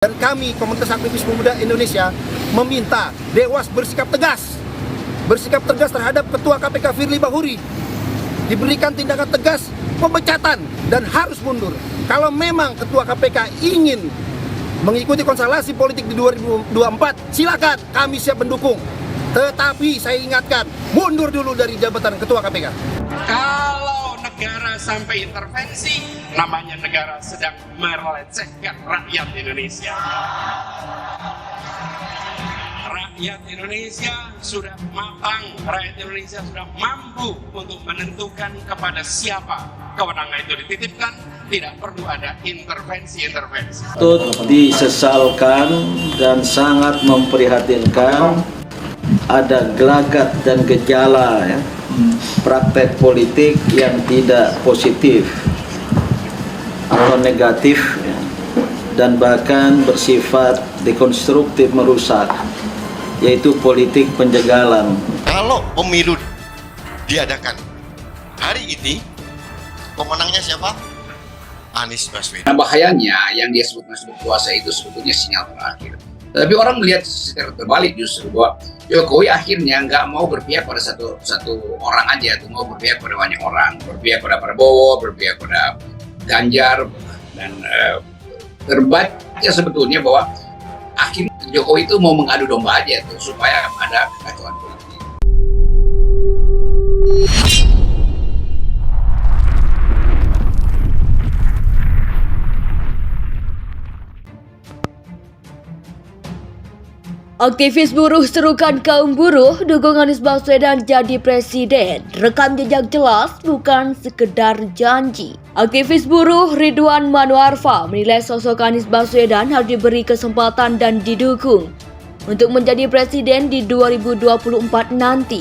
Dan kami, Komunitas Aktivis Pemuda Indonesia, meminta Dewas bersikap tegas terhadap Ketua KPK Firly Bahuri, diberikan tindakan tegas, pemecatan, dan harus mundur. Kalau memang Ketua KPK ingin mengikuti konstelasi politik di 2024, silakan, kami siap mendukung. Tetapi saya ingatkan, mundur dulu dari jabatan Ketua KPK. Kalau negara sampai intervensi, namanya negara sedang melecehkan rakyat Indonesia. Rakyat Indonesia sudah matang, rakyat Indonesia sudah mampu untuk menentukan kepada siapa kewenangan itu dititipkan. Tidak perlu ada intervensi-intervensi. Patut disesalkan dan sangat memprihatinkan ada gelagat dan gejala ya, praktek politik yang tidak positif atau negatif ya, dan bahkan bersifat dekonstruktif merusak, yaitu politik penjagalan. Kalau pemilu diadakan hari ini, pemenangnya siapa? Anies Baswedan. Nah, bahayanya yang dia sebut berkuasa itu sebetulnya sinyal terakhir. Tapi orang melihat secara terbalik justru bahwa Jokowi akhirnya nggak mau berpihak pada satu orang aja, tuh mau berpihak pada banyak orang, berpihak pada Prabowo, berpihak pada Ganjar, dan terbaca sebetulnya bahwa akhirnya Jokowi itu mau mengadu domba aja tuh supaya ada kekacauan politik. Aktivis buruh serukan kaum buruh dukung Anies Baswedan jadi presiden. Rekam jejak jelas bukan sekedar janji. Aktivis buruh Ridwan Manuarfa menilai sosok Anies Baswedan harus diberi kesempatan dan didukung untuk menjadi presiden di 2024 nanti.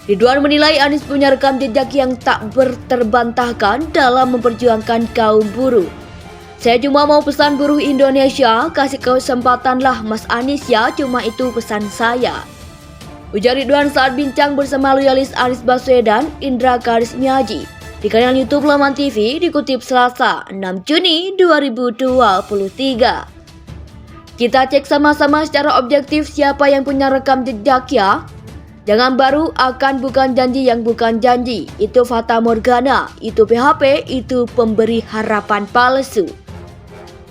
Ridwan menilai Anies punya rekam jejak yang tak terbantahkan dalam memperjuangkan kaum buruh. Saya cuma mau pesan buruh Indonesia, kasih kesempatanlah Mas Anies ya, cuma itu pesan saya. Ujar Ridwan saat bincang bersama loyalis Anies Baswedan, Indra Karismiaji, di kanal YouTube Laman TV, dikutip Selasa, 6 Juni 2023. Kita cek sama-sama secara objektif siapa yang punya rekam jejak ya. Jangan baru akan bukan janji yang bukan janji, itu fata morgana, itu PHP, itu pemberi harapan palsu.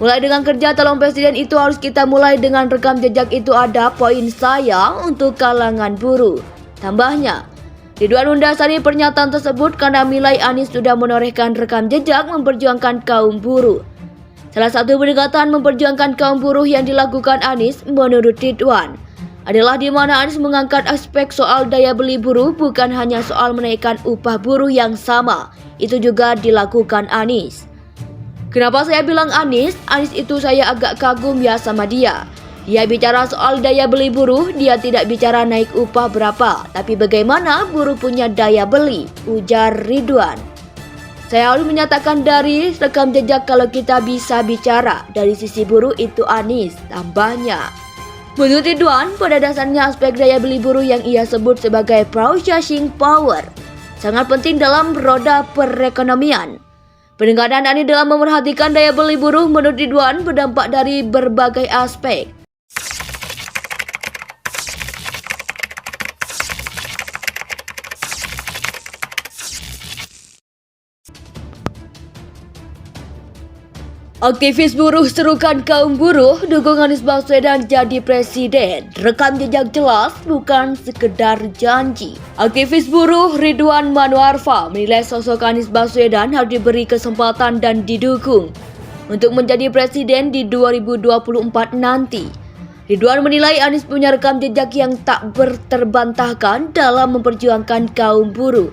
Mulai dengan kerja calon presiden itu harus kita mulai dengan rekam jejak itu ada poin saya untuk kalangan buruh. Tambahnya, Ridwan mendasari pernyataan tersebut karena nilai Anies sudah menorehkan rekam jejak memperjuangkan kaum buruh. Salah satu pendekatan memperjuangkan kaum buruh yang dilakukan Anies menurut Ridwan adalah di mana Anies mengangkat aspek soal daya beli buruh, bukan hanya soal menaikkan upah buruh yang sama. Itu juga dilakukan Anies. Kenapa saya bilang Anies? Anies itu saya agak kagum ya sama dia. Dia bicara soal daya beli buruh, dia tidak bicara naik upah berapa, tapi bagaimana buruh punya daya beli, ujar Ridwan. Saya harus menyatakan dari rekam jejak kalau kita bisa bicara dari sisi buruh itu Anies, tambahnya. Menurut Ridwan, pada dasarnya aspek daya beli buruh yang ia sebut sebagai purchasing power sangat penting dalam roda perekonomian. Penekanan Anies dalam memerhatikan daya beli buruh menurut Ridwan berdampak dari berbagai aspek. Aktivis buruh serukan kaum buruh dukung Anies Baswedan jadi presiden. Rekam jejak jelas bukan sekedar janji. Aktivis buruh Ridwan Manuarfa menilai sosok Anies Baswedan harus diberi kesempatan dan didukung untuk menjadi presiden di 2024 nanti. Ridwan menilai Anies punya rekam jejak yang tak terbantahkan dalam memperjuangkan kaum buruh.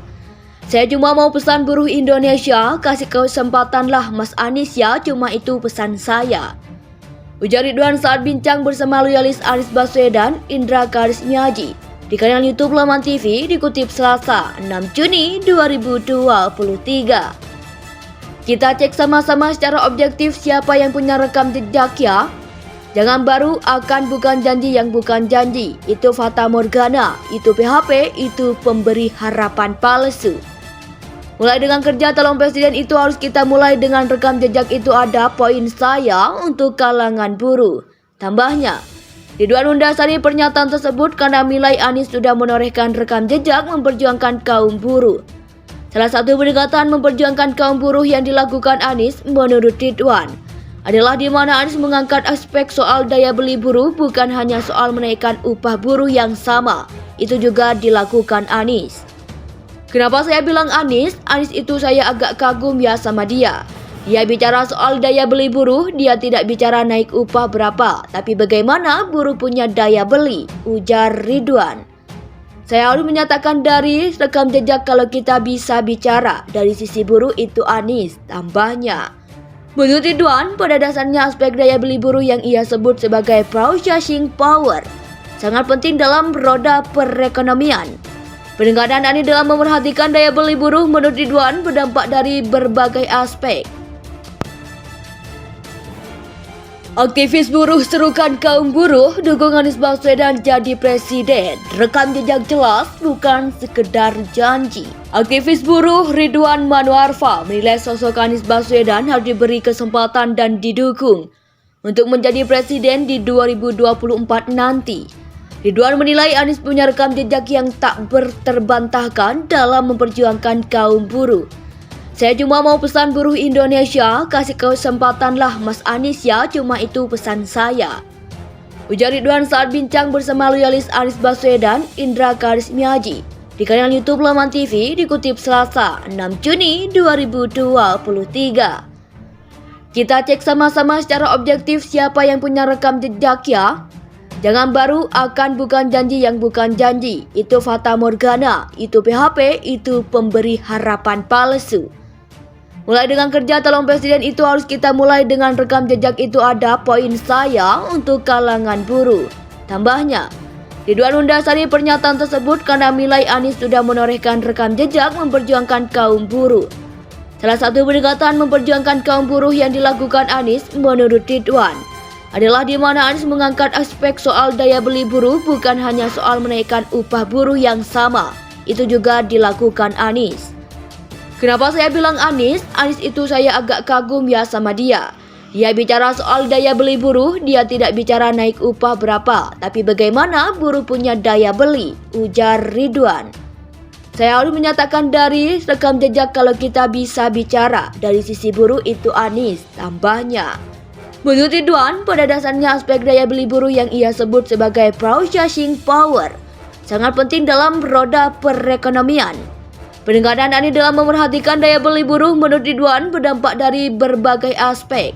Saya cuma mau pesan buruh Indonesia, kasih kesempatanlah Mas Anies ya, cuma itu pesan saya. Ujar Ridwan saat bincang bersama loyalis Anies Baswedan, Indra Karismiaji, di kanal YouTube Laman TV, dikutip Selasa, 6 Juni 2023. Kita cek sama-sama secara objektif siapa yang punya rekam jejak ya. Jangan baru akan bukan janji yang bukan janji, itu fata morgana, itu PHP, itu pemberi harapan palsu. Mulai dengan kerja calon presiden itu harus kita mulai dengan rekam jejak itu ada poin saya untuk kalangan buruh. Tambahnya, Ridwan mendasari pernyataan tersebut karena nilai Anies sudah menorehkan rekam jejak memperjuangkan kaum buruh. Salah satu pendekatan memperjuangkan kaum buruh yang dilakukan Anies menurut Ridwan adalah di mana Anies mengangkat aspek soal daya beli buruh bukan hanya soal menaikkan upah buruh yang sama. Itu juga dilakukan Anies. Kenapa saya bilang Anies? Anies itu saya agak kagum ya sama dia. Dia bicara soal daya beli buruh, dia tidak bicara naik upah berapa, tapi bagaimana buruh punya daya beli, ujar Ridwan. Saya harus menyatakan dari rekam jejak kalau kita bisa bicara dari sisi buruh itu Anies, tambahnya. Menurut Ridwan, pada dasarnya aspek daya beli buruh yang ia sebut sebagai purchasing power sangat penting dalam roda perekonomian. Penekanan Anies dalam memerhatikan daya beli buruh menurut Ridwan berdampak dari berbagai aspek. Aktivis buruh serukan kaum buruh dukung Anies Baswedan jadi presiden. Rekam jejak jelas bukan sekedar janji. Aktivis buruh Ridwan Manuarfa menilai sosok Anies Baswedan harus diberi kesempatan dan didukung untuk menjadi presiden di 2024 nanti. Ridwan menilai Anies punya rekam jejak yang tak terbantahkan dalam memperjuangkan kaum buruh. Saya cuma mau pesan buruh Indonesia, kasih kesempatanlah Mas Anies ya, cuma itu pesan saya. Ujar Ridwan saat bincang bersama loyalis Anies Baswedan, Indra Karismiaji, di kanal YouTube Laman TV, dikutip Selasa 6 Juni 2023. Kita cek sama-sama secara objektif siapa yang punya rekam jejak ya. Jangan baru akan bukan janji yang bukan janji. Itu fata morgana, itu PHP, itu pemberi harapan palsu. Mulai dengan kerja calon presiden itu harus kita mulai dengan rekam jejak itu ada poin saya untuk kalangan buruh. Tambahnya, Ridwan mendasari pernyataan tersebut karena nilai Anies sudah menorehkan rekam jejak memperjuangkan kaum buruh. Salah satu pendekatan memperjuangkan kaum buruh yang dilakukan Anies menurut Ridwan adalah di mana Anies mengangkat aspek soal daya beli buruh bukan hanya soal menaikkan upah buruh yang sama. Itu juga dilakukan Anies. Kenapa saya bilang Anies? Anies itu saya agak kagum ya sama dia. Dia bicara soal daya beli buruh, dia tidak bicara naik upah berapa, tapi bagaimana buruh punya daya beli, ujar Ridwan. Saya harus menyatakan dari rekam jejak kalau kita bisa bicara dari sisi buruh itu Anies, tambahnya. Menurut Ridwan, pada dasarnya aspek daya beli buruh yang ia sebut sebagai purchasing power sangat penting dalam roda perekonomian. Penekanan Anies dalam memerhatikan daya beli buruh menurut Ridwan berdampak dari berbagai aspek.